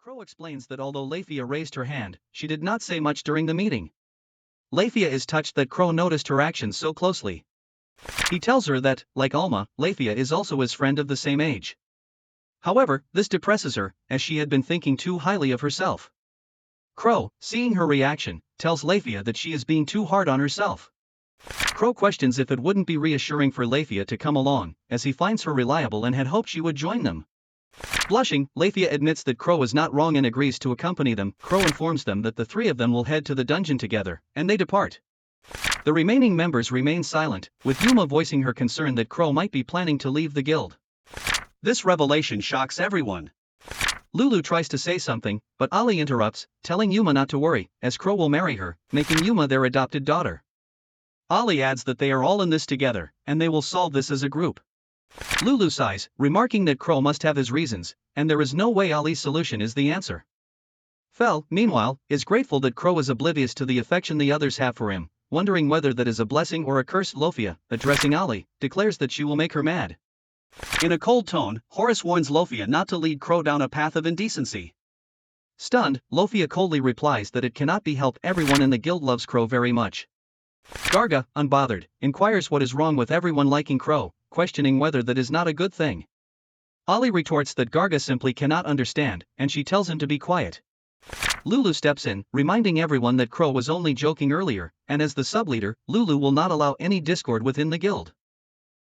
Crow explains that although Lafia raised her hand, she did not say much during the meeting. Lafia is touched that Crow noticed her actions so closely. He tells her that, like Alma, Lafia is also his friend of the same age. However, this depresses her, as she had been thinking too highly of herself. Crow, seeing her reaction, tells Lafia that she is being too hard on herself. Crow questions if it wouldn't be reassuring for Lafia to come along, as he finds her reliable and had hoped she would join them. Blushing, Lafia admits that Crow is not wrong and agrees to accompany them. Crow informs them that the three of them will head to the dungeon together, and they depart. The remaining members remain silent, with Yuma voicing her concern that Crow might be planning to leave the guild. This revelation shocks everyone. Lulu tries to say something, but Ali interrupts, telling Yuma not to worry, as Crow will marry her, making Yuma their adopted daughter. Ali adds that they are all in this together, and they will solve this as a group. Lulu sighs, remarking that Crow must have his reasons, and there is no way Ali's solution is the answer. Fel, meanwhile, is grateful that Crow is oblivious to the affection the others have for him, wondering whether that is a blessing or a curse. Lofia, addressing Ali, declares that she will make her mad. In a cold tone, Horace warns Lofia not to lead Crow down a path of indecency. Stunned, Lofia coldly replies that it cannot be helped. Everyone in the guild loves Crow very much. Garga, unbothered, inquires what is wrong with everyone liking Crow, questioning whether that is not a good thing. Ali retorts that Garga simply cannot understand, and she tells him to be quiet. Lulu steps in, reminding everyone that Crow was only joking earlier, and as the sub-leader, Lulu will not allow any discord within the guild.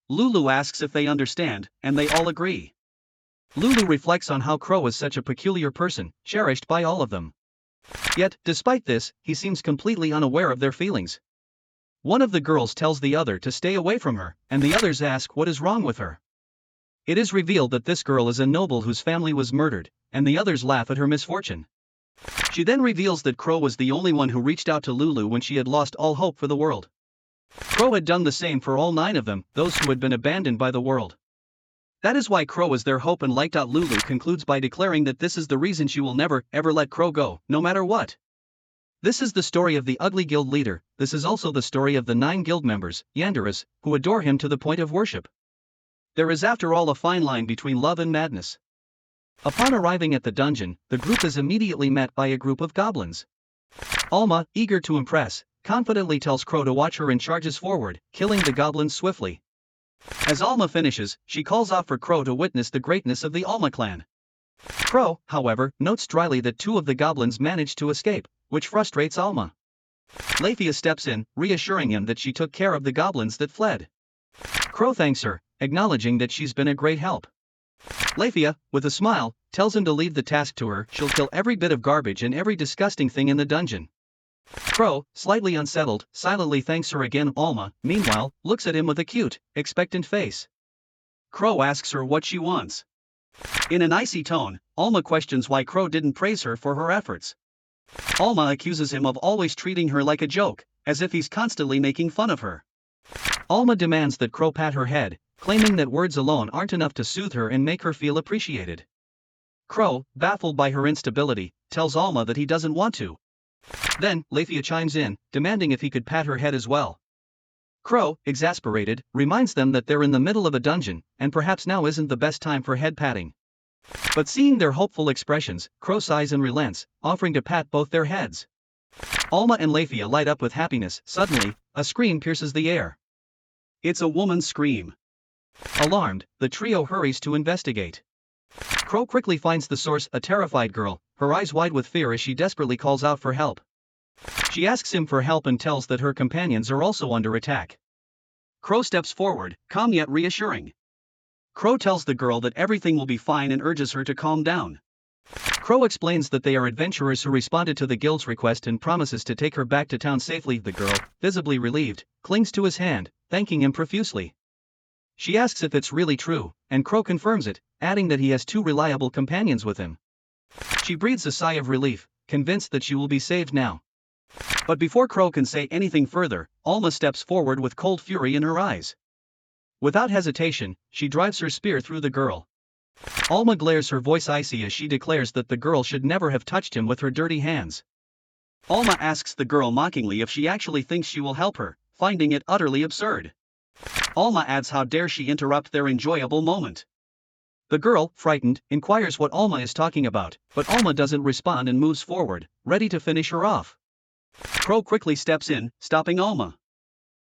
Lulu asks if they understand, and they all agree. Lulu reflects on how Crow is such a peculiar person, cherished by all of them. Yet, despite this, he seems completely unaware of their feelings. One of the girls tells the other to stay away from her, and the others ask what is wrong with her. It is revealed that this girl is a noble whose family was murdered, and the others laugh at her misfortune. She then reveals that Crow was the only one who reached out to Lulu when she had lost all hope for the world. Crow had done the same for all 9 of them, those who had been abandoned by the world. That is why Crow is their hope and light. Lulu concludes by declaring that this is the reason she will never, ever let Crow go, no matter what. This is the story of the ugly guild leader. This is also the story of the 9 guild members, Yanderas, who adore him to the point of worship. There is after all a fine line between love and madness. Upon arriving at the dungeon, the group is immediately met by a group of goblins. Alma, eager to impress, confidently tells Crow to watch her and charges forward, killing the goblins swiftly. As Alma finishes, she calls out for Crow to witness the greatness of the Alma clan. Crow, however, notes dryly that 2 of the goblins managed to escape, which frustrates Alma. Lafia steps in, reassuring him that she took care of the goblins that fled. Crow thanks her, acknowledging that she's been a great help. Lafia, with a smile, tells him to leave the task to her. She'll kill every bit of garbage and every disgusting thing in the dungeon. Crow, slightly unsettled, silently thanks her again. Alma, meanwhile, looks at him with a cute, expectant face. Crow asks her what she wants. In an icy tone, Alma questions why Crow didn't praise her for her efforts. Alma accuses him of always treating her like a joke, as if he's constantly making fun of her. Alma demands that Crow pat her head, claiming that words alone aren't enough to soothe her and make her feel appreciated. Crow, baffled by her instability, tells Alma that he doesn't want to. Then, Lafia chimes in, demanding if he could pat her head as well. Crow, exasperated, reminds them that they're in the middle of a dungeon, and perhaps now isn't the best time for head patting. But seeing their hopeful expressions, Crow sighs and relents, offering to pat both their heads. Alma and Lafia light up with happiness. Suddenly, a scream pierces the air. It's a woman's scream. Alarmed, the trio hurries to investigate. Crow quickly finds the source, a terrified girl, her eyes wide with fear as she desperately calls out for help. She asks him for help and tells that her companions are also under attack. Crow steps forward, calm yet reassuring. Crow tells the girl that everything will be fine and urges her to calm down. Crow explains that they are adventurers who responded to the guild's request and promises to take her back to town safely. The girl, visibly relieved, clings to his hand, thanking him profusely. She asks if it's really true, and Crow confirms it, adding that he has 2 reliable companions with him. She breathes a sigh of relief, convinced that she will be saved now. But before Crow can say anything further, Alma steps forward with cold fury in her eyes. Without hesitation, she drives her spear through the girl. Alma glares, her voice icy as she declares that the girl should never have touched him with her dirty hands. Alma asks the girl mockingly if she actually thinks she will help her, finding it utterly absurd. Alma adds how dare she interrupt their enjoyable moment. The girl, frightened, inquires what Alma is talking about, but Alma doesn't respond and moves forward, ready to finish her off. Crow quickly steps in, stopping Alma.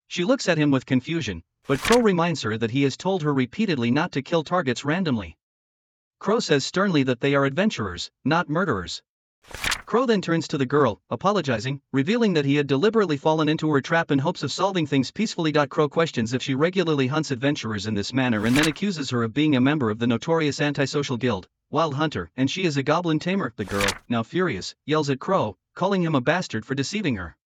She looks at him with confusion, but Crow reminds her that he has told her repeatedly not to kill targets randomly. Crow says sternly that they are adventurers, not murderers. Crow then turns to the girl, apologizing, revealing that he had deliberately fallen into her trap in hopes of solving things peacefully. Crow questions if she regularly hunts adventurers in this manner and then accuses her of being a member of the notorious antisocial guild, Wild Hunter, and she is a goblin tamer. The girl, now furious, yells at Crow, calling him a bastard for deceiving her.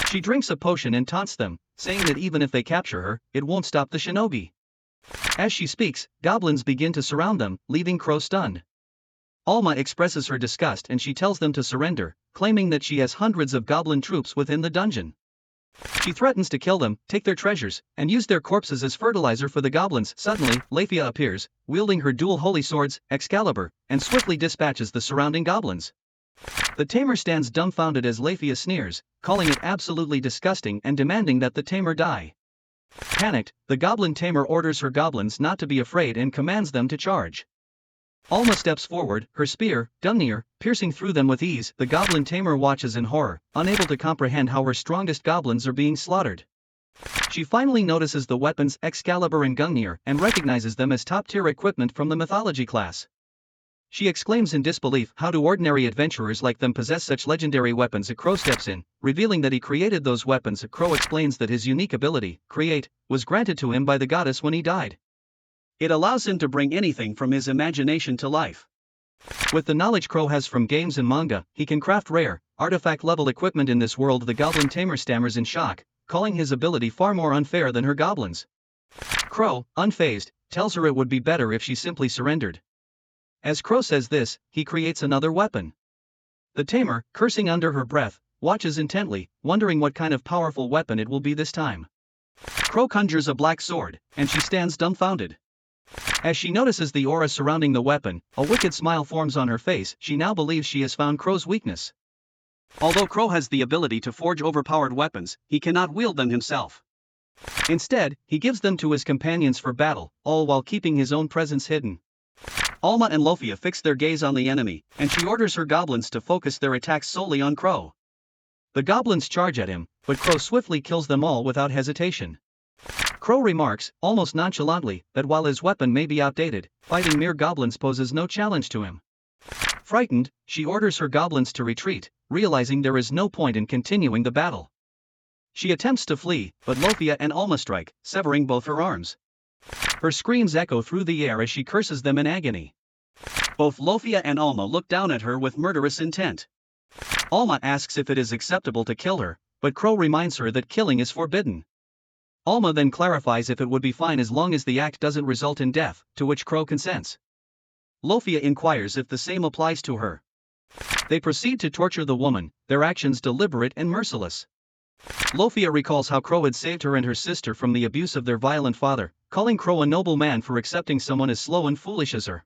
She drinks a potion and taunts them, saying that even if they capture her, it won't stop the shinobi. As she speaks, goblins begin to surround them, leaving Crow stunned. Alma expresses her disgust and she tells them to surrender, claiming that she has hundreds of goblin troops within the dungeon. She threatens to kill them, take their treasures, and use their corpses as fertilizer for the goblins. Suddenly, Lafia appears, wielding her dual holy swords, Excalibur, and swiftly dispatches the surrounding goblins. The tamer stands dumbfounded as Lafia sneers, calling it absolutely disgusting and demanding that the tamer die. Panicked, the goblin tamer orders her goblins not to be afraid and commands them to charge. Alma steps forward, her spear, Gungnir, piercing through them with ease. The goblin tamer watches in horror, unable to comprehend how her strongest goblins are being slaughtered. She finally notices the weapons Excalibur and Gungnir and recognizes them as top-tier equipment from the mythology class. She exclaims in disbelief, how do ordinary adventurers like them possess such legendary weapons? A Crow steps in, revealing that he created those weapons. A Crow explains that his unique ability, Create, was granted to him by the goddess when he died. It allows him to bring anything from his imagination to life. With the knowledge Crow has from games and manga, he can craft rare, artifact-level equipment in this world. The goblin tamer stammers in shock, calling his ability far more unfair than her goblins. Crow, unfazed, tells her it would be better if she simply surrendered. As Crow says this, he creates another weapon. The tamer, cursing under her breath, watches intently, wondering what kind of powerful weapon it will be this time. Crow conjures a black sword, and she stands dumbfounded. As she notices the aura surrounding the weapon, a wicked smile forms on her face. She now believes she has found Crow's weakness. Although Crow has the ability to forge overpowered weapons, he cannot wield them himself. Instead, he gives them to his companions for battle, all while keeping his own presence hidden. Alma and Lofia fix their gaze on the enemy, and she orders her goblins to focus their attacks solely on Crow. The goblins charge at him, but Crow swiftly kills them all without hesitation. Crow remarks, almost nonchalantly, that while his weapon may be outdated, fighting mere goblins poses no challenge to him. Frightened, she orders her goblins to retreat, realizing there is no point in continuing the battle. She attempts to flee, but Lofia and Alma strike, severing both her arms. Her screams echo through the air as she curses them in agony. Both Lofia and Alma look down at her with murderous intent. Alma asks if it is acceptable to kill her, but Crow reminds her that killing is forbidden. Alma then clarifies if it would be fine as long as the act doesn't result in death, to which Crow consents. Lofia inquires if the same applies to her. They proceed to torture the woman, their actions deliberate and merciless. Lofia recalls how Crow had saved her and her sister from the abuse of their violent father, calling Crow a noble man for accepting someone as slow and foolish as her.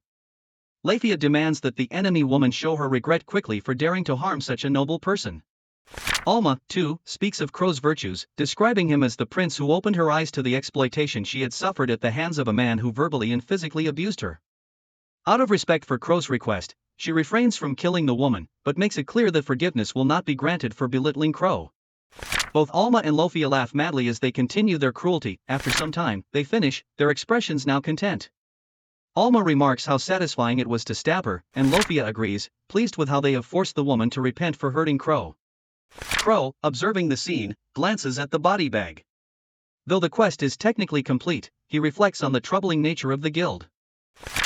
Lafia demands that the enemy woman show her regret quickly for daring to harm such a noble person. Alma, too, speaks of Crow's virtues, describing him as the prince who opened her eyes to the exploitation she had suffered at the hands of a man who verbally and physically abused her. Out of respect for Crow's request, she refrains from killing the woman, but makes it clear that forgiveness will not be granted for belittling Crow. Both Alma and Lofia laugh madly as they continue their cruelty. After some time, they finish, their expressions now content. Alma remarks how satisfying it was to stab her, and Lofia agrees, pleased with how they have forced the woman to repent for hurting Crow. Crow, observing the scene, glances at the body bag. Though the quest is technically complete, he reflects on the troubling nature of the guild.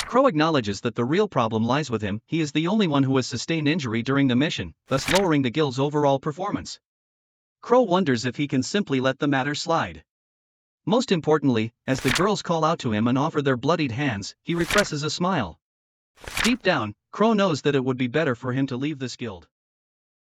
Crow acknowledges that the real problem lies with him. He is the only one who has sustained injury during the mission, thus lowering the guild's overall performance. Crow wonders if he can simply let the matter slide. Most importantly, as the girls call out to him and offer their bloodied hands, he represses a smile. Deep down, Crow knows that it would be better for him to leave this guild.